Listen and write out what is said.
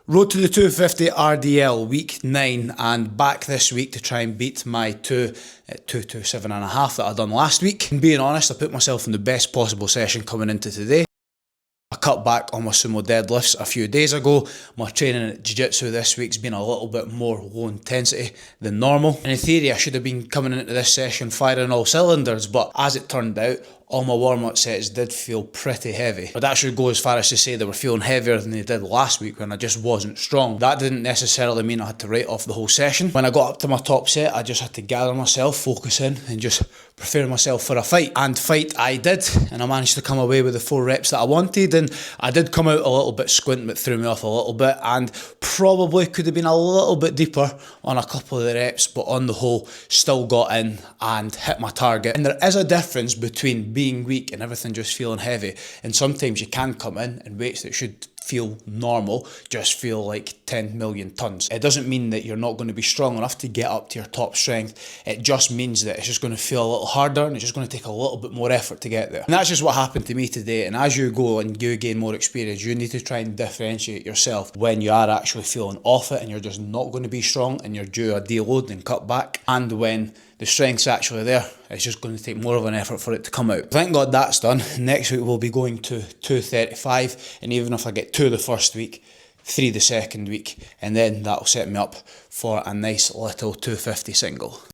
Road to the 250 RDL week 9 and back this week to try and beat my 227.5 that I done last week. And being honest, I put myself in the best possible session coming into today. I cut back on my sumo deadlifts a few days ago. My training at jiu-jitsu this week's been a little bit more low intensity than normal. And in theory, I should have been coming into this session firing all cylinders, but as it turned out, all my warm-up sets did feel pretty heavy. But that should go as far as to say they were feeling heavier than they did last week when I just wasn't strong. That didn't necessarily mean I had to write off the whole session. When I got up to my top set, I just had to gather myself, focus in, and just prepare myself for a fight. And fight I did, and I managed to come away with the 4 reps that I wanted, and I did come out a little bit squint, but threw me off a little bit, and probably could have been a little bit deeper on a couple of the reps, but on the whole, still got in and hit my target. And there is a difference between being weak and everything just feeling heavy, and sometimes you can come in and weights that should feel normal just feel like 10 million tons. It doesn't mean that you're not going to be strong enough to get up to your top strength. It just means that it's just going to feel a little harder and it's just going to take a little bit more effort to get there. And that's just what happened to me today. And as you go and you gain more experience, you need to try and differentiate yourself when you are actually feeling off it and you're just not going to be strong and you're due a deload and cut back, and when the strength's actually there. It's just going to take more of an effort for it to come out. Thank God that's done. Next week we'll be going to 235, and even if I get 2 the first week, 3 the second week, and then that'll set me up for a nice little 250 single.